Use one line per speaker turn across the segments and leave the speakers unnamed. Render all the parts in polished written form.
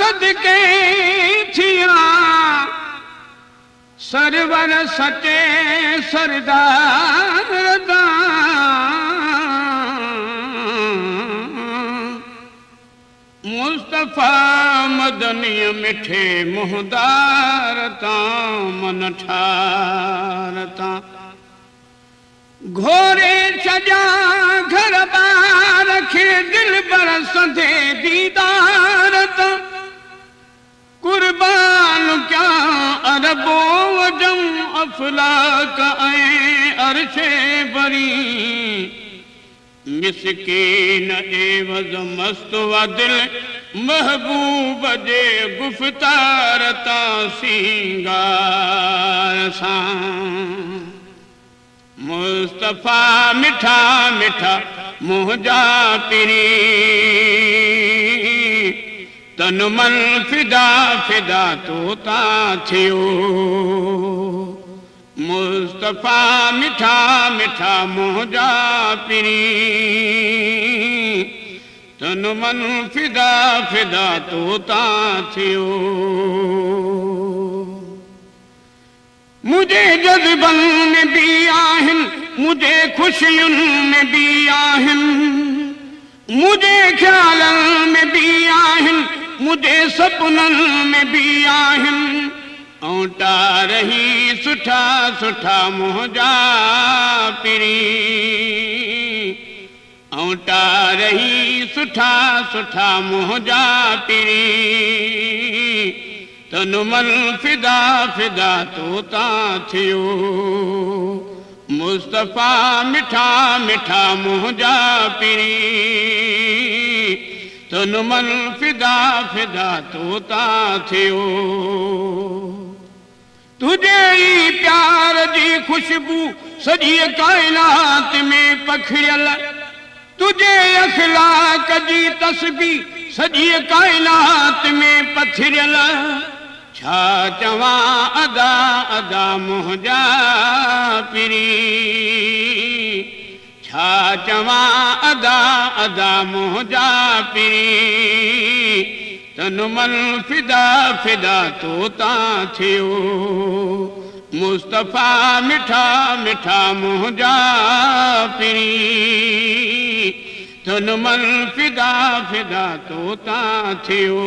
सदके थिया सरवर सचे सरदार दा मुस्तफा मदनी मिठे मुहदार ता मन ठारता घोरे सजा घर बार खे दिल बरसंदे दीदार ता कुर्बान क्या अरबो वजम अफलाक ऐं अर्शे बरी मिसकीन एवज़ मस्त व दिल महबूब जे गुफ्तार ता सिंगार सां मुस्तफा मिठा मिठा मुंहिंजा पिरी तन मन फिदा फिदा तोता थियो मुस्तफा मिठा मिठा मुंहिंजा पिरी तन मन फिदा फिदा तोता थियो मुझे जज्बन में भी आहिन मुझे खुशियुनि में भी आहिन मुझे ख्यालन में भी आहिन मुझे सपनन में भी आहिन औंटा रही सुठा सुठा मुंहिंजा पिरी औंटा रही सुठा सुठा मुंहिंजा पिरी तन मन फिदा फिदा तोता थियो मुस्तफा मिठा मिठा मुंहिंजा पिरी तन मन फिदा फिदा तोता थियो तुझे ही प्यार जी खुशबू सजी कायनात में पखिड़ियल तुझे अखलाक जी तस्बीह सजी कायनात में पथिरियल छा चवां अदा अदा मुंहिंजा पिरी छा चवां अदा अदा मुंहिंजा पिरी तन मन फिदा फिदा तोता थियो मुस्तफा मिठा मिठा मुंहिंजा पिरी तन मन फिदा फिदा तोता थियो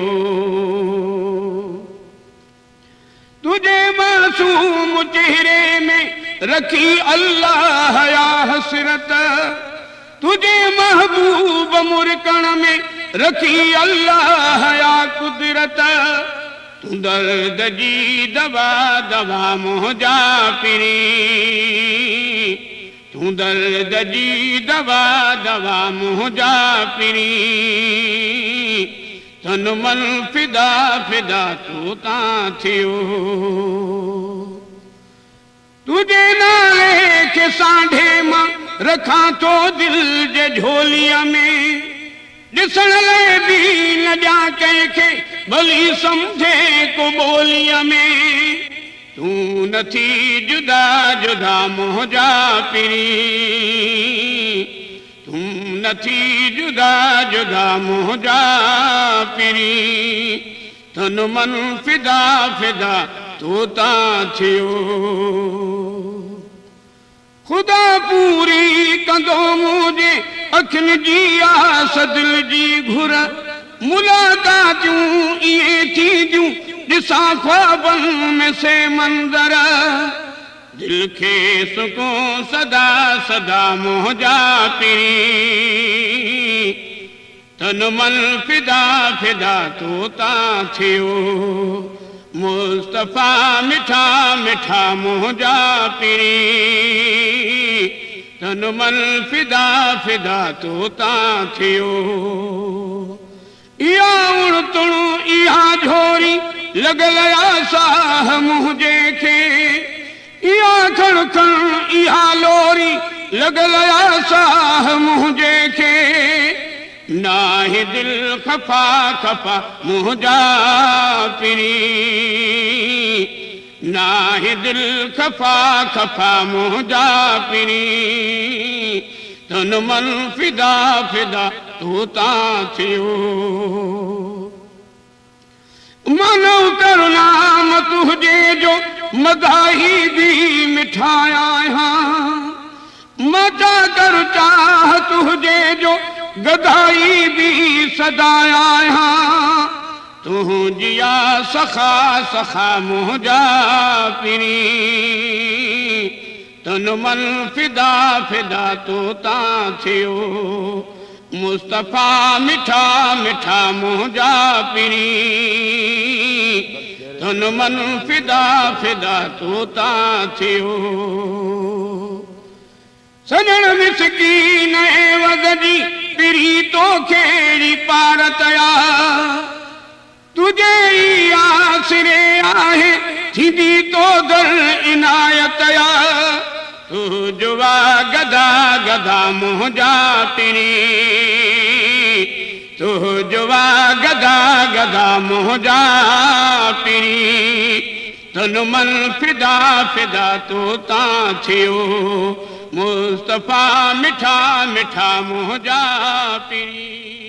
तुझे मासूम चेहरे में रखी अल्लाह या हसरत तुझे महबूब मुरकण में रखी अल्लाह या कुदरत तू दर्द जी दवा दवा मुंहिंजा पिरी तू दर्द जी दवा दवा मुंहिंजा पिरी तन मन फिदा फिदा तोता थियो तुझे नाले के सांढे मां रखां तो दिल जे झोलीअ में ॾिसण लाइ बि न ॾियां कंहिंखे भली सम्झे को ॿोलीअ में तूं नथी जुदा जुदा मुंहिंजा पिरी तूं नथी जुदा जुदा मुंहिंजा पिरी तन मन फिदा फिदा तोता थियो खुदा पूरी कंदो मुंहिंजे अखियुनि जी आस दिल जी घुर मुलाक़ातूं इहे थींदियूं ॾिसां ख्वाबनि में से मंदर दिल खे सुकून सदा सदा मुंहिंजा पिरी तन मन फिदा फिदा तोता थियो मुस्तफा मिठा मिठा मुंहिंजा पिरी तन मन फिदा फिदा तोता थियो इहा उणतुण इहा झोरी लॻल आसाह मुंहिंजे खे इहा खण खण इहा लोरी लॻल आसाह मुंहिंजे खे नाहे दिल खफा खफा मुंहिंजा पिरी नाहे दिल खफा खफा मुंहिंजा पिरी तन मन फिदा फिदा तोता थियो मदाही भी मिठाया हाँ मचा कर चाह तुझे जो गदाई भी सदाया हाँ तू जिया सखा सखा मुझा पिरी तन मन फिदा फिदा तो ता थियो मुस्तफा मिठा मिठा मुझा पिरी तन मन फिदा फिदा तो ता थियो सजन मिसकीन एवज़ जी पिरी तो खेड़ी पारतया तुझे ही आसरे आहे थींदी तो दर इनायतया तू जुवा गदा गदा मुझा पिरी तू जुवा गदा गदा मुझा पिरी तन मन फिदा फिदा तो ता थियो मुस्तफा मिठा मिठा मुझा पिरी।